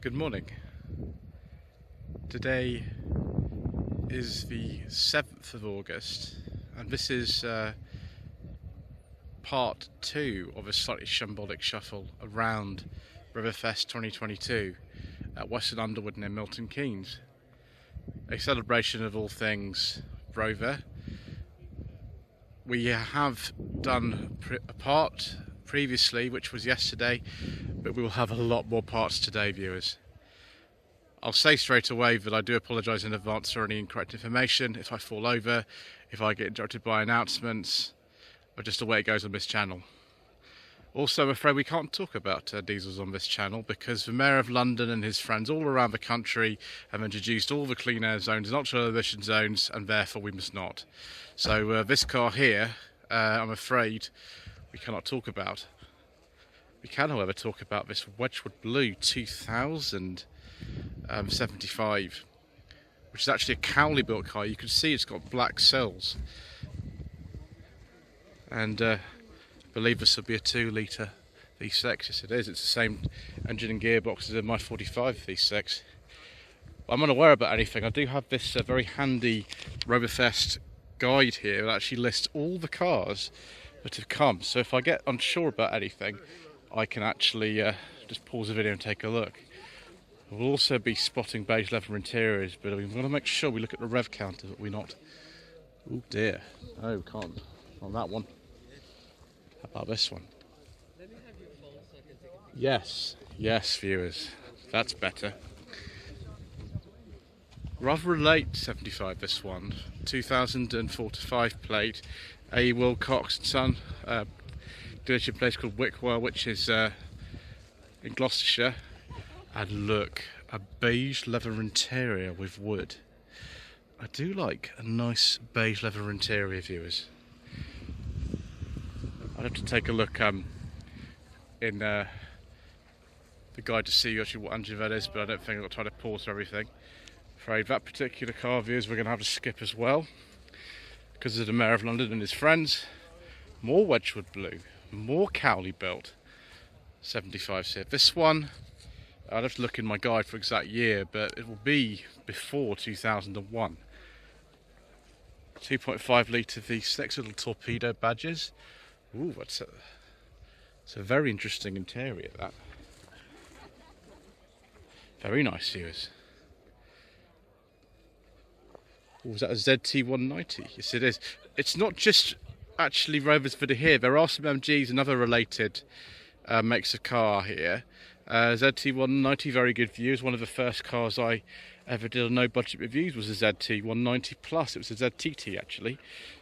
Good morning. Today is the 7th of August and this is part 2 of a Slightly Shambolic Shuffle around Riverfest 2022 at Weston Underwood near Milton Keynes. A celebration of all things Rover. We have done a part previously, which was yesterday, but we will have a lot more parts today, viewers. I'll say straight away that I do apologise in advance for any incorrect information, if I fall over, if I get interrupted by announcements, or just the way it goes on this channel. Also, I'm afraid we can't talk about diesels on this channel because the Mayor of London and his friends all around the country have introduced all the clean air zones and ultra low emission zones, and therefore we must not. So this car here, I'm afraid, we cannot talk about. We can, however, talk about this Wedgwood Blue 2075, which is actually a Cowley built car. You can see it's got black cells, and I believe this will be a 2-litre V6. Yes, it is. It's the same engine and gearbox as in my 45 V6. I'm unaware about anything. I do have this very handy Roverfest guide here that actually lists all the cars that have come. So if I get unsure about anything, I can actually just pause the video and take a look. We'll also be spotting beige leather interiors, but we want to make sure we look at the rev counter that we're not. Oh dear. Oh, we can't. On that one. How about this one? Yes. Yes, viewers. That's better. Rather late 75, this one. 2004-5 plate. A Wilcox & Son dealership place called Wickwell, which is in Gloucestershire. And look, a beige leather interior with wood. I do like a nice beige leather interior, viewers. I'd have to take a look in the guide to see actually what engine that is, but I don't think I've got time to pause everything. Afraid that particular car, viewers, we're going to have to skip as well because of the Mayor of London and his friends. More Wedgwood Blue, more Cowley built 75s here. This one, I'd have to look in my guide for exact year, but it will be before 2001. 2.5 litre V6, little torpedo badges. Ooh, it's a very interesting interior, that. Very nice, viewers. Oh, is that a ZT190? Yes, it is. It's not just actually Rovers that are here. There are some MGs and other related makes of car here. ZT190, very good views. One of the first cars I ever did on no budget reviews was a ZT190 Plus. It was a ZTT actually.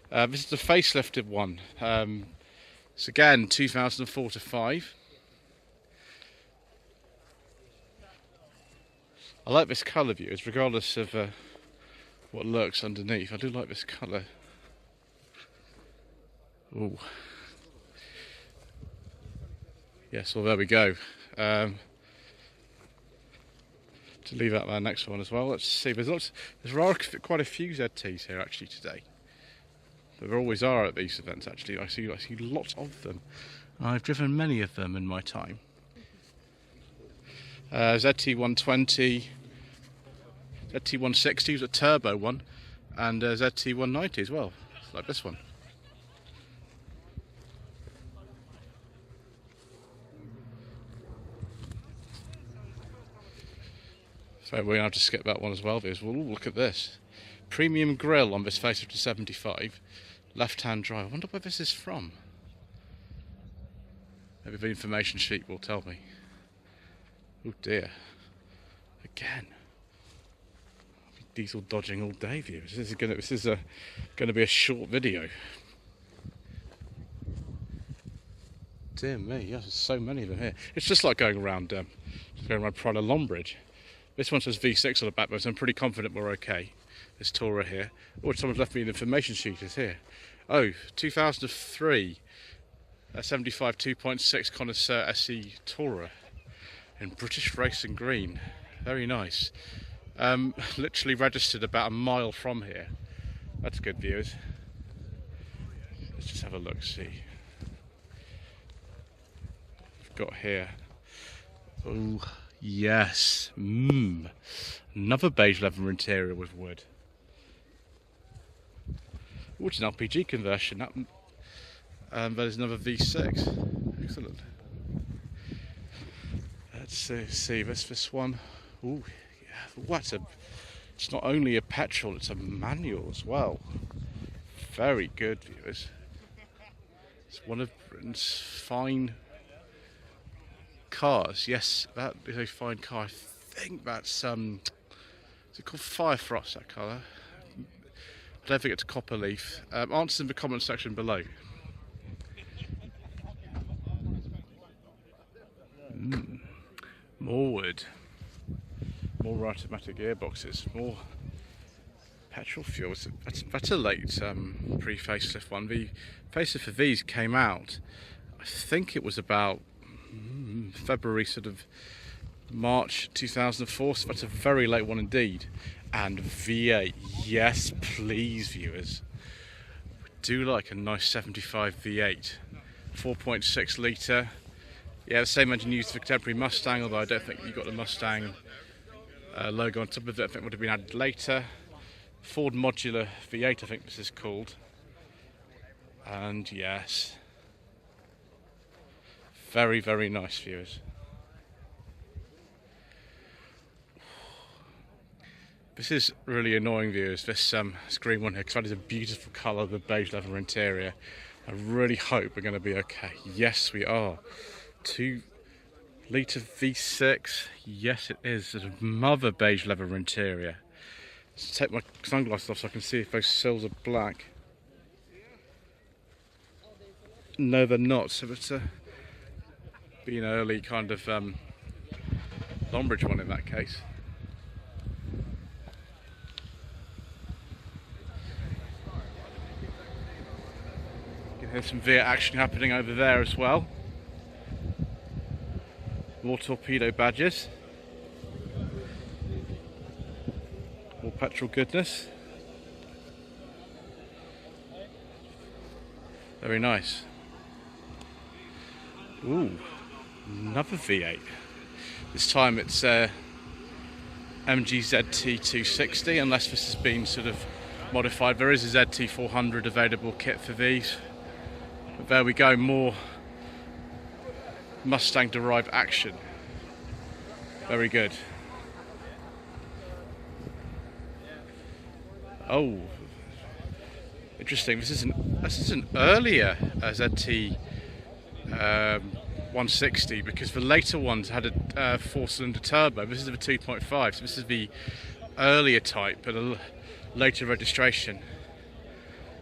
This is the facelifted one. So again, 2004-5. I like this colour, viewers, regardless of what lurks underneath. I do like this colour. Ooh. Yes, well there we go. To leave out my next one as well. Let's see. There's quite a few ZTs here actually today. There always are at these events. Actually, I see lots of them. I've driven many of them in my time. ZT120, ZT160 was a turbo one, and ZT190 as well, like this one. So we're going to have to skip that one as well, because we'll look at this. Premium grille on this facelift 75, left-hand drive. I wonder where this is from. Maybe the information sheet will tell me. Oh dear. Again. I'll be diesel dodging all day, viewers. This is going to be a short video. Dear me, yes, there's so many of them here. It's just like going around Prada Longbridge. This one says V6 on the back, but I'm pretty confident we're okay. This Tourer here. Oh, someone's left me an information sheet. Is here. Oh, 2003, 75 2.6 Connoisseur SE Tourer in British Racing Green. Very nice. Literally registered about a mile from here. That's good, viewers. Let's just have a look, see. We've got here. Oh, Yes. Another beige leather interior with wood. Which is an LPG conversion. That is another V6. Excellent. Let's see this one. Ooh, yeah. What it's not only a petrol, it's a manual as well. Very good, viewers. It's one of Britain's fine cars. Yes, that is a fine car. I think that's is it called Fire Frost, that colour? I don't think it's copper leaf. Answer in the comment section below. More wood, more automatic gearboxes, more petrol fuel. That's a late pre-facelift one. The facelift for these came out, I think it was about February, sort of March 2004, so that's a very late one indeed. And V8, yes please viewers, we do like a nice 75 V8, 4.6 litre. Yeah, the same engine used for the contemporary Mustang, although I don't think you got the Mustang logo on top of it. I think it would have been added later. Ford Modular V8, I think this is called. And yes, very, very nice, viewers. This is really annoying, viewers, this green one here, because that is a beautiful colour with a beige leather interior. I really hope we're going to be okay. Yes, we are. 2 litre V6, yes it is. There's a mother beige leather interior. Let's take my sunglasses off so I can see if those sills are black. No, they're not, so it's be an early kind of Longbridge one in that case. You can hear some V8 action happening over there as well. More torpedo badges. More petrol goodness. Very nice. Ooh, another V8. This time it's MG ZT260, unless this has been sort of modified. There is a ZT400 available kit for these. But there we go, more Mustang derived action. Very good. Oh, interesting. This is an earlier ZT 160, because the later ones had a 4-cylinder turbo. This is the 2.5, so this is the earlier type, but a later registration.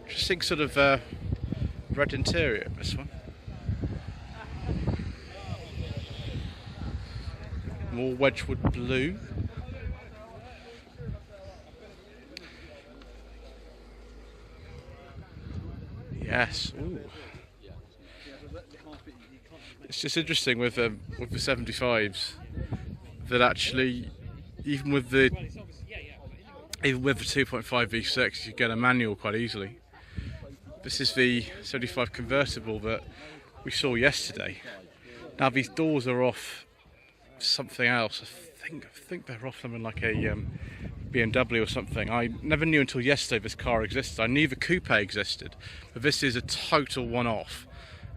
Interesting sort of red interior, this one. More Wedgwood blue. Yes. Ooh. It's just interesting with the 75s that actually, even with the 2.5 V6, you get a manual quite easily. This is the 75 convertible that we saw yesterday. Now these doors are off something else. I think they're off something like a BMW or something. I never knew until yesterday this car existed. I knew the coupe existed, but this is a total one-off,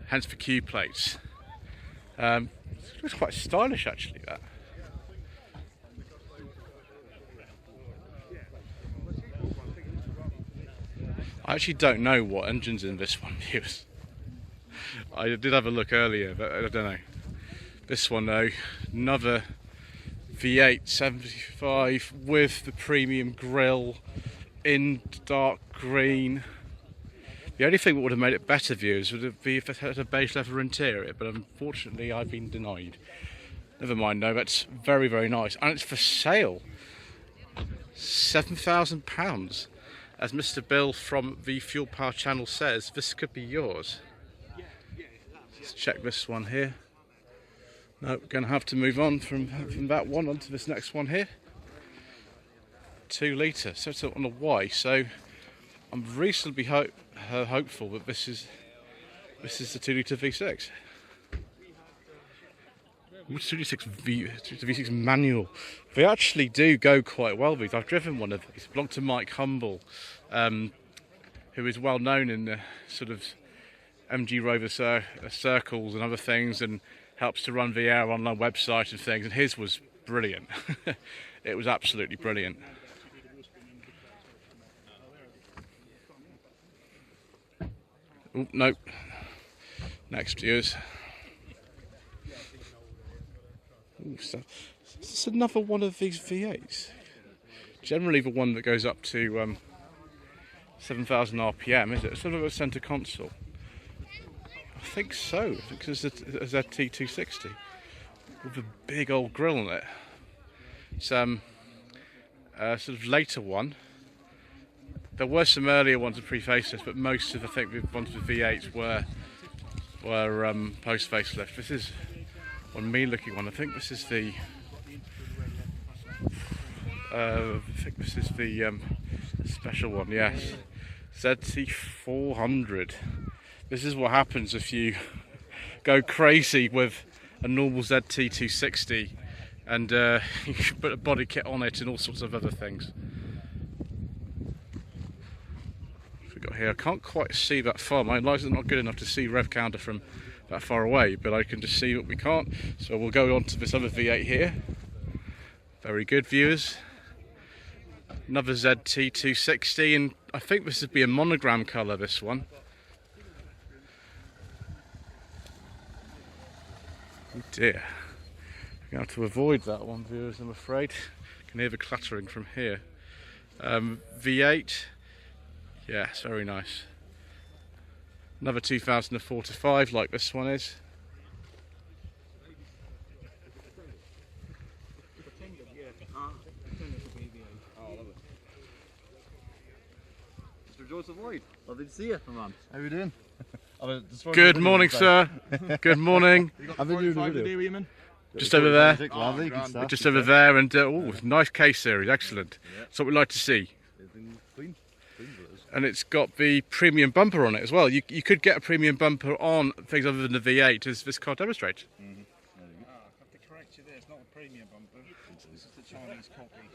hence the Q plates. It looks quite stylish actually, that. I actually don't know what engine's in this one, viewers. I did have a look earlier, but I don't know. This one though, another V8 75 with the premium grille in dark green. The only thing that would have made it better, viewers, would be if it had a beige leather interior, but unfortunately I've been denied. Never mind though, that's very, very nice. And it's for sale. £7,000. As Mr. Bill from the Fuel Power channel says, this could be yours. Let's check this one here. No, we're going to have to move on from that one onto this next one here. 2 litre, so it's on a Y. So I'm reasonably hopeful that this is the 2 litre V6. V6 manual. They actually do go quite well. These I've driven one of these. Belonged to Mike Humble, who is well known in the sort of MG Rover circles and other things, and helps to run the Air online website and things. And his was brilliant. It was absolutely brilliant. Oh, nope. Next, viewers. Ooh, so is this another one of these V8s? Generally the one that goes up to 7,000 RPM, is it? It's sort of a centre console. I think so. I think it's a ZT260 with a big old grille on it. It's a sort of later one. There were some earlier ones with pre-facelift, but most of, I think, the ones with V8s were post-facelift. This is one mean-looking one. I think this is the special one. Yes, ZT400. This is what happens if you go crazy with a normal ZT260 and you can put a body kit on it and all sorts of other things. Got here, I can't quite see that far. My lights are not good enough to see rev counter from that far away, but I can just see what we can't. So we'll go on to this other V8 here. Very good, viewers. Another ZT260, and I think this would be a monogram colour, this one. Oh dear. I'm going to have to avoid that one, viewers, I'm afraid. I can hear the clattering from here. V8. Yes, very nice. Another 2004 to 5 like this one is. Mr. Joseph Lloyd, lovely to see you, my man. How are you doing? Good morning, sir. Good morning. Just over there. Lovely, good stuff. Just over there, and oh, nice case series, excellent. That's what we like to see. Clean. And it's got the premium bumper on it as well. You could get a premium bumper on things other than the V8, as this car demonstrates. I have to correct you there, it's not a premium bumper, this is the Chinese copy.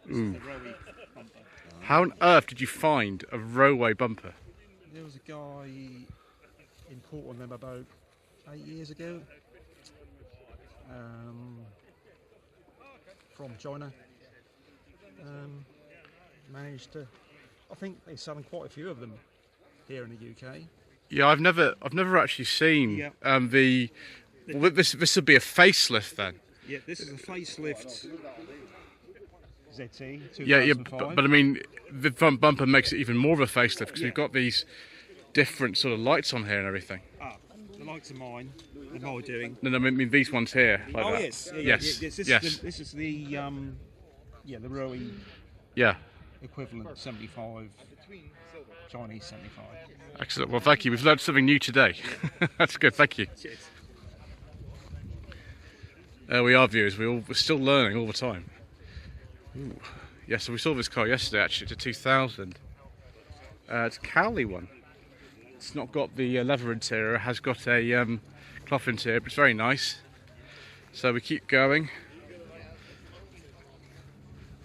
This is the Rover bumper. How on earth did you find a Rover bumper? There was a guy in port on them about 8 years ago, from China. Managed to, I think they're selling quite a few of them here in the UK. Yeah, I've never actually seen this would be a facelift then. Yeah, this is a facelift ZT 2005. Yeah, but I mean the front bumper makes it even more of a facelift because we've got these different sort of lights on here and everything. The lights are mine. They're my doing. No, I mean these ones here. Like that. Yes. Yes. This is the the Rover. Yeah. Equivalent 75, Chinese 75. Excellent. Well, thank you. We've learned something new today. That's good. Thank you. Cheers. There we are, viewers. We're still learning all the time. Ooh. Yeah, so we saw this car yesterday. Actually, it's a 2000. It's a Cowley one. It's not got the leather interior. It has got a cloth interior, but it's very nice. So we keep going.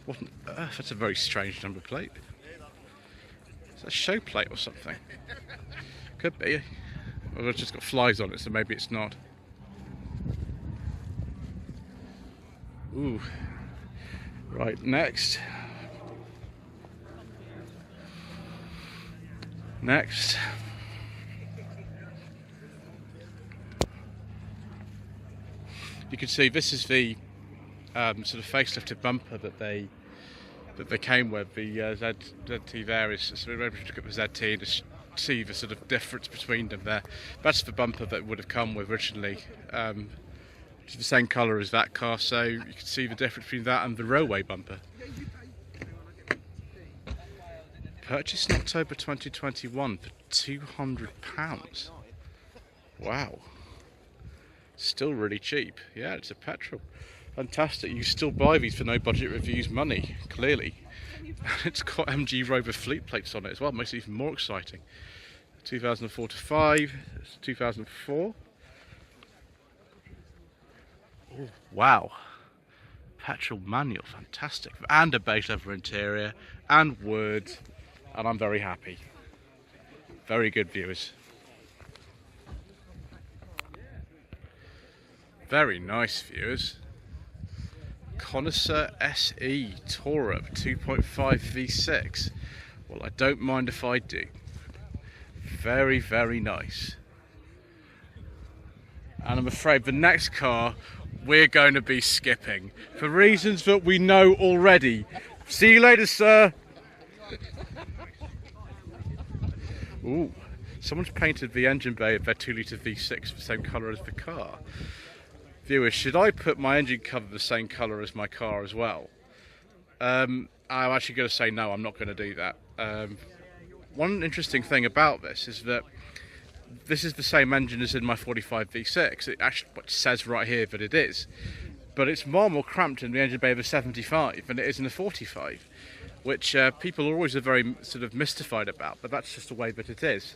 What on earth? That's a very strange number plate. Is that a show plate or something? Could be. Or it's just got flies on it, so maybe it's not. Ooh. Right, next. Next. You can see this is the sort of facelifted bumper that they came with. The ZT there is, so we're able to look at the ZT and just see the sort of difference between them there. That's the bumper that would have come with originally, which is the same colour as that car, so you can see the difference between that and the Rover bumper. Purchased in October 2021 for £200. Wow. Still really cheap. Yeah, it's a petrol. Fantastic. You can still buy these for no budget reviews money, clearly. It's got MG Rover fleet plates on it as well, makes it even more exciting. 2004 to 5, 2004. Oh, wow. Petrol manual, fantastic. And a beige leather interior and wood, and I'm very happy. Very good, viewers. Very nice, viewers. Connoisseur SE Tourer 2.5 V6. Well, I don't mind if I do. Very, very nice. And I'm afraid the next car we're going to be skipping for reasons that we know already. See you later, sir. Ooh, someone's painted the engine bay of their 2-litre V6 the same colour as the car. Viewers, should I put my engine cover the same colour as my car as well? I'm actually going to say no, I'm not going to do that. One interesting thing about this is that this is the same engine as in my 45 V6. It actually says right here that it is. But it's far more cramped in the engine bay of a 75 than it is in the 45, which people are always very sort of mystified about, but that's just the way that it is.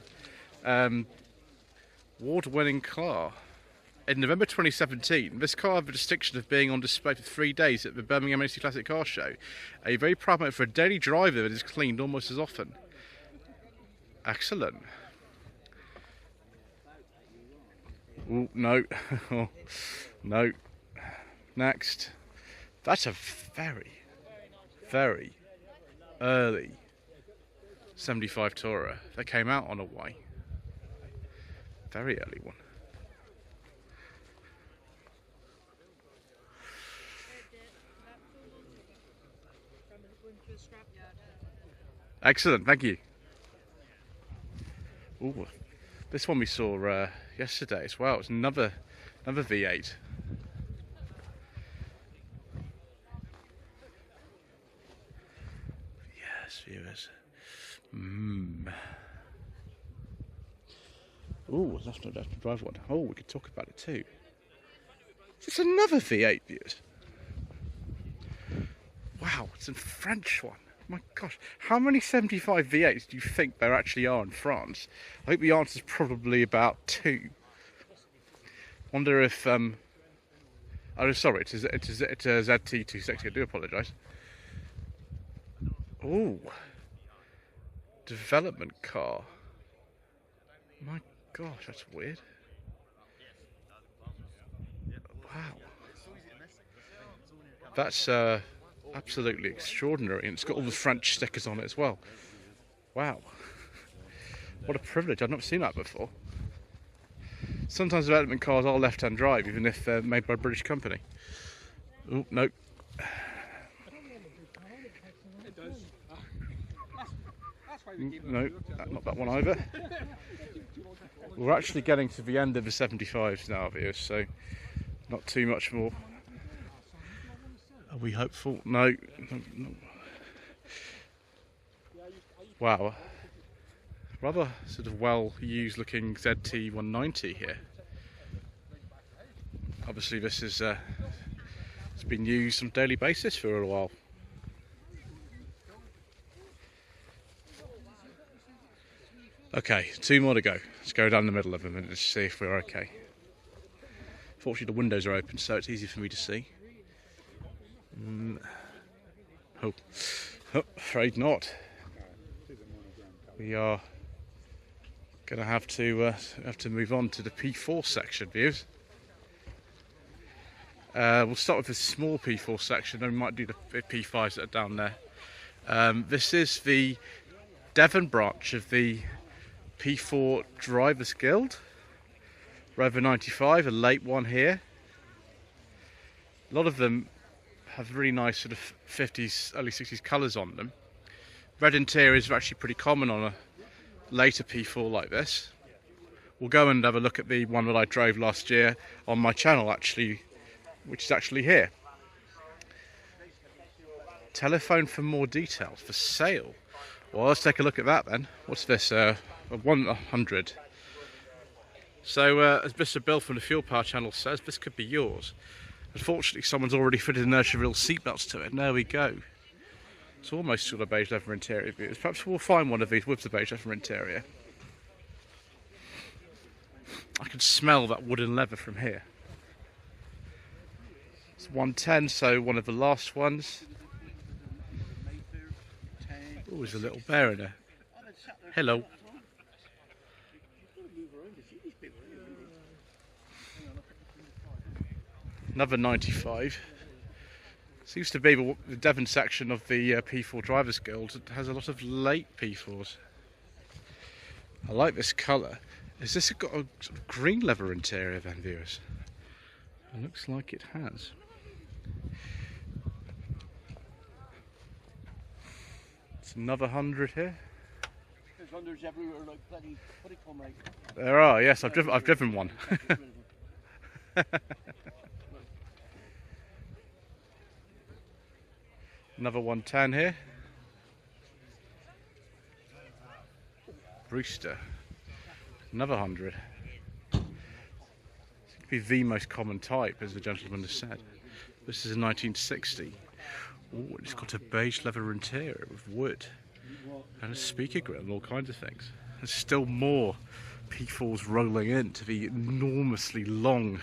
Award-winning car. In November 2017, this car had the distinction of being on display for 3 days at the Birmingham NEC Classic Car Show. A very proud moment for a daily driver that is cleaned almost as often. Excellent. Ooh, no. No. Next. That's a very, very early 75 Tourer. That came out on a Y. Very early one. Excellent, thank you. Ooh, this one we saw yesterday as well. It's another V8. Yes, viewers. Ooh, left to drive one. Oh, we could talk about it too. It's another V8, viewers. Wow, it's a French one. My gosh, how many 75 V8s do you think there actually are in France? I think the answer is probably about 2. Wonder if oh, sorry, it's a ZT260. I do apologise. Oh, development car. My gosh, that's weird. Wow, that's absolutely extraordinary, and it's got all the French stickers on it as well. Wow, what a privilege. I've not seen that before. Sometimes development cars are left-hand drive, even if they're made by a British company. Oh, no. No, not that one either. We're actually getting to the end of the 75s now, viewers, so not too much more. Are we hopeful? No. Wow. Rather sort of well-used looking ZT190 here. Obviously this is it's been used on a daily basis for a while. Okay, 2 more to go. Let's go down the middle of them and just see if we're okay. Fortunately the windows are open, so it's easy for me to see. Oh, afraid not. We are going to have to move on to the P4 section, views. We'll start with the small P4 section, then we might do the P5s that are down there. This is the Devon branch of the P4 Drivers Guild. Rover 95, a late one here. A lot of them have really nice sort of 50s, early 60s colours on them. Red interiors are actually pretty common on a later P4 like this. We'll go and have a look at the one that I drove last year on my channel, actually, which is actually here. Telephone for more details, for sale. Well, let's take a look at that then. What's this? A 100. So, as Mr. Bill from the Fuel Power channel says, this could be yours. Unfortunately, someone's already fitted inertia real seatbelts to it, and there we go. It's almost got a beige leather interior views. Perhaps we'll find one of these with the beige leather interior. I can smell that wooden leather from here. It's 110, so one of the last ones. Oh, there's a little bear in there. Hello. Another 95. Seems to be the Devon section of the P4 Drivers Guild. It has a lot of late P4s. I like this colour. Has this got a sort of green leather interior then, viewers? It looks like it has. It's another 100 here. There's hundreds everywhere, like bloody, what do you call mate? There are, yes, I've driven one. Another 110 here. Brewster. Another 100. Seems to be the most common type, as the gentleman has said. This is a 1960. Oh, it's got a beige leather interior with wood and a speaker grill and all kinds of things. There's still more P4s rolling in to the enormously long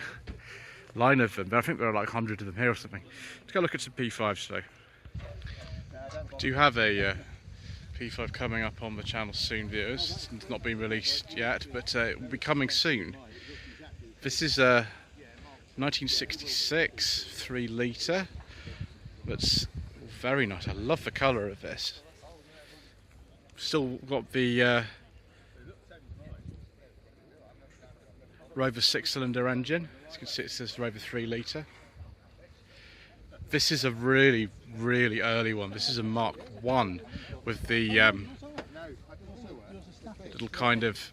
line of them, but I think there are like 100 of them here or something. Let's go look at some P5s though. We do have a P5 coming up on the channel soon, viewers. It's not been released yet, but it will be coming soon. This is a 1966 3 litre. That's very nice. I love the colour of this. Still got the Rover 6-cylinder engine. As you can see, it says Rover 3 litre. This is a really, really early one. This is a Mark 1 with the little kind of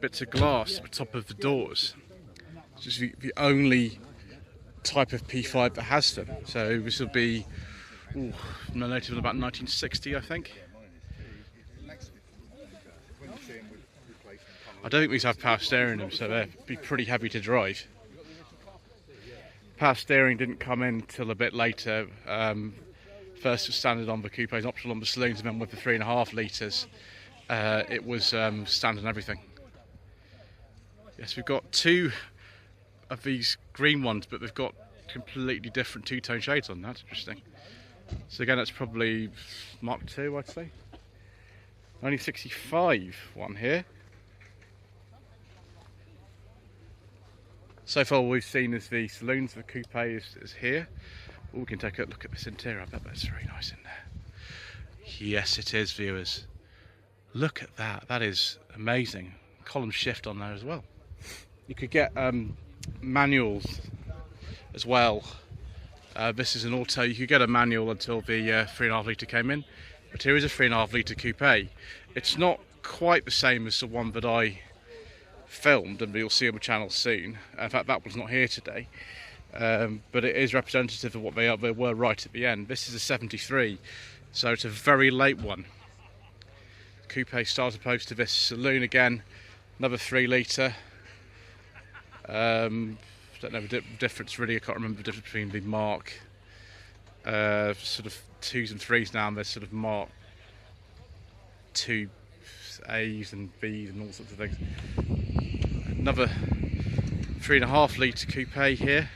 bits of glass at the top of the doors. It's just the only type of P5 that has them. So this will be no later than about 1960, I think. I don't think these have power steering in them, so they'd be pretty heavy to drive. Power steering didn't come in till a bit later. First it was standard on the coupes, optional on the saloons, and then with the 3.5 litres it was standard on everything. Yes, we've got two of these green ones, but they've got completely different two-tone shades on. That's interesting. So again, that's probably Mark II, I'd say. Only 65 one here. So far, all we've seen is the saloons. The coupe is here. Oh, we can take a look at this interior. I bet that's very nice in there. Yes, it is, viewers. Look at that. That is amazing. Column shift on there as well. You could get manuals as well. This is an auto. You could get a manual until the 3.5 litre came in. But here is a 3.5 litre coupe. It's not quite the same as the one that I filmed, and you'll see on the channel soon. In fact, that one's not here today, but it is representative of what they were right at the end. This is a 73, so it's a very late one. Coupe starter post to this saloon again, another 3 litre. Don't know the difference really. I can't remember the difference between the Mark sort of 2s and 3s now, and there's sort of Mark 2 A's and B's and all sorts of things. Another 3.5 litre coupe here.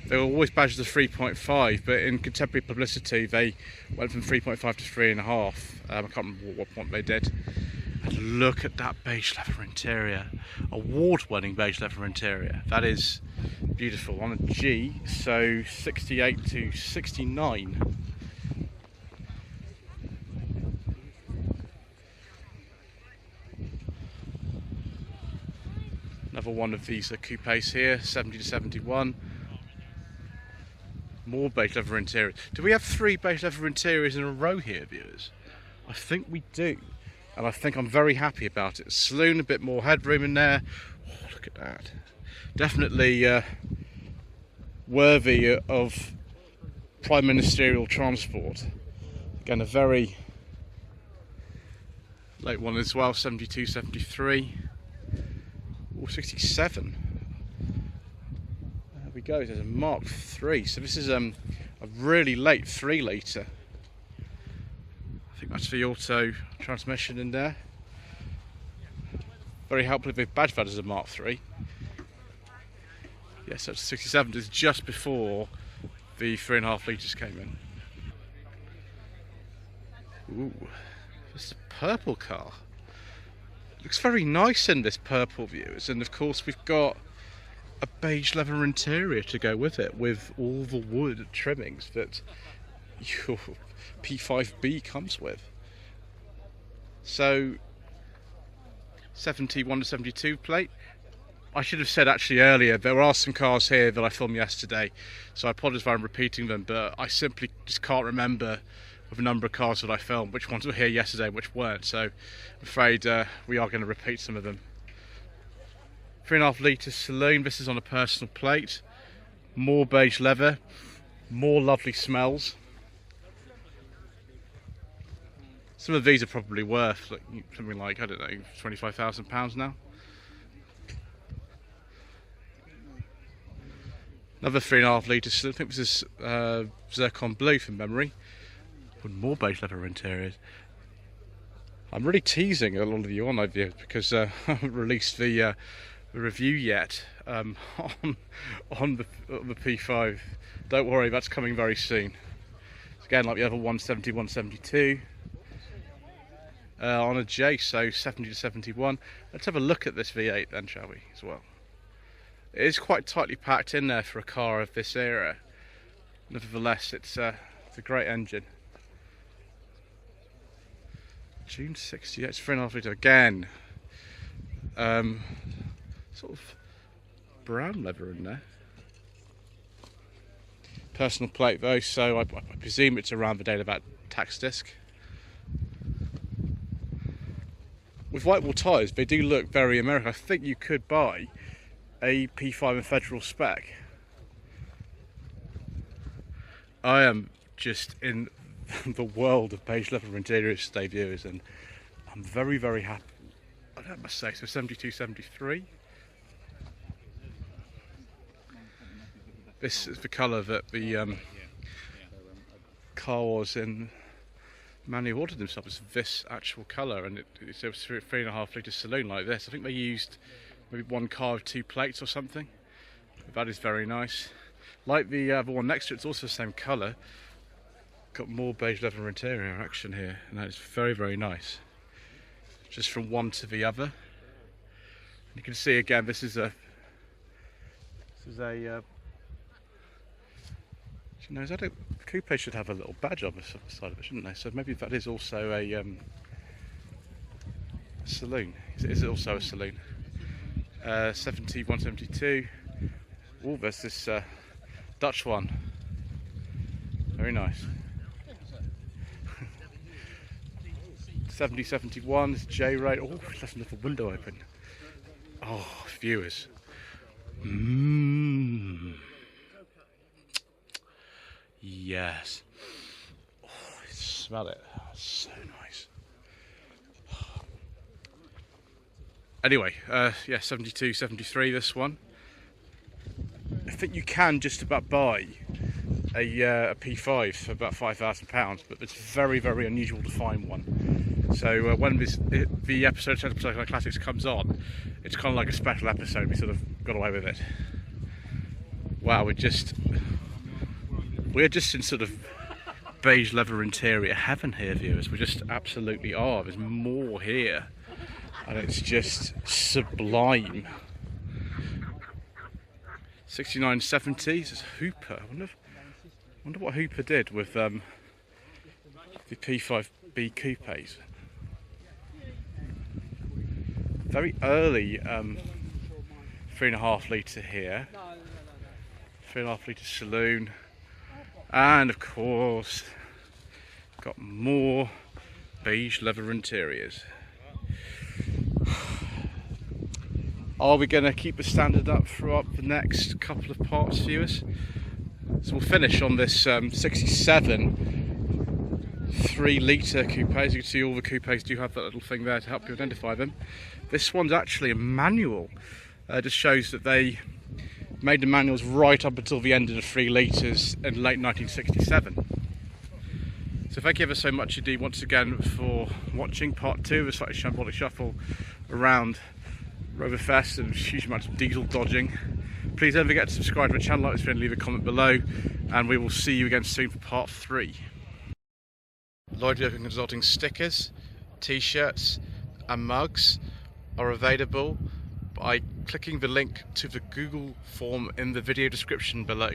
They were always badged as 3.5, but in contemporary publicity they went from 3.5 to 3.5. I can't remember what point they did. And look at that beige leather interior. Award-winning beige leather interior. That is beautiful. On a G, so 68 to 69. Another one of these coupes here, 70 to 71. More beige leather interiors. Do we have 3 beige leather interiors in a row here, viewers? I think we do. And I think I'm very happy about it. Saloon, a bit more headroom in there. Oh, look at that. Definitely worthy of prime ministerial transport. Again, a very late one as well, 72, 73. Oh, 67. There we go, there's a Mark III. So this is a really late 3 litre. I think that's the auto transmission in there. Very helpful if they've badged that as a Mark III. Yeah, so it's 67. It's just before the 3.5 litres came in. Ooh, this is a purple car. Looks very nice in this purple, viewers, and of course we've got a beige leather interior to go with it, with all the wood trimmings that your P5B comes with. So 71 to 72 plate. I should have said actually earlier, there are some cars here that I filmed yesterday, so I apologise if I'm repeating them, but I simply just can't remember with a number of cars that I filmed which ones were here yesterday and which weren't, so I'm afraid we are going to repeat some of them. 3.5 litre saloon. This is on a personal plate. More beige leather, more lovely smells. Some of these are probably worth something like, I don't know, £25,000 now. Another 3.5 litre saloon. I think this is zircon blue from memory. With more beige leather interiors. I'm really teasing a lot of you on my view because I haven't released the review yet on the P5. Don't worry, that's coming very soon. It's again like the other 170, 172 on a J, so 70 to 71. Let's have a look at this V8 then, shall we, as well. It is quite tightly packed in there for a car of this era. Nevertheless, it's a great engine. June 68, it's 3.5 litre again. Sort of brown leather in there. Personal plate though, so I presume it's around the date of that tax disc. With white wall tyres, they do look very American. I think you could buy a P5 in federal spec. I am just in the world of beige leather interiors today, viewers, and I'm very, very happy. I must say, so 72, 73. This is the colour that the car was in. Man who ordered himself is this actual colour, and it's a 3.5 litre saloon like this. I think they used maybe one car with 2 plates or something. That is very nice. Like the other one next to it, it's also the same colour. Got more beige leather interior action here, and that is very, very nice. Just from one to the other. You can see again, this is a you know, the coupe should have a little badge on the side of it, shouldn't they? So maybe that is also a saloon. Is it also a saloon? 70, 172. Oh, there's this Dutch one. Very nice. 70, 71, it's J-rate. Oh, let's leave the window open. Oh, viewers. Yes. Oh, smell it. So nice. Anyway, yeah, 72, 73 this one. I think you can just about buy a P5 for about £5,000, but it's very, very unusual to find one. So when the episode of Cycling Classics comes on, it's kind of like a special episode. We sort of got away with it. Wow, we're just in sort of beige leather interior heaven here, viewers. We just absolutely are. There's more here, and it's just sublime. 6970. This is Hooper. I wonder what Hooper did with the P5B coupes. Very early 3.5 litre here. 3.5 litre saloon. And of course, got more beige leather interiors. Are we going to keep the standard up throughout the next couple of parts, viewers? So we'll finish on this 67 3 litre coupe. As you can see, all the coupes do have that little thing there to help you identify them. This one's actually a manual. Just shows that they made the manuals right up until the end of the 3 litres in late 1967. So thank you ever so much indeed once again for watching part 2 of the Slightly Shambolic Shuffle around Roverfest and huge amounts of diesel dodging. Please don't forget to subscribe to my channel, like this video, and leave a comment below, and we will see you again soon for part 3. Lloyd Vehicle Consulting stickers, t-shirts and mugs are available by clicking the link to the Google form in the video description below.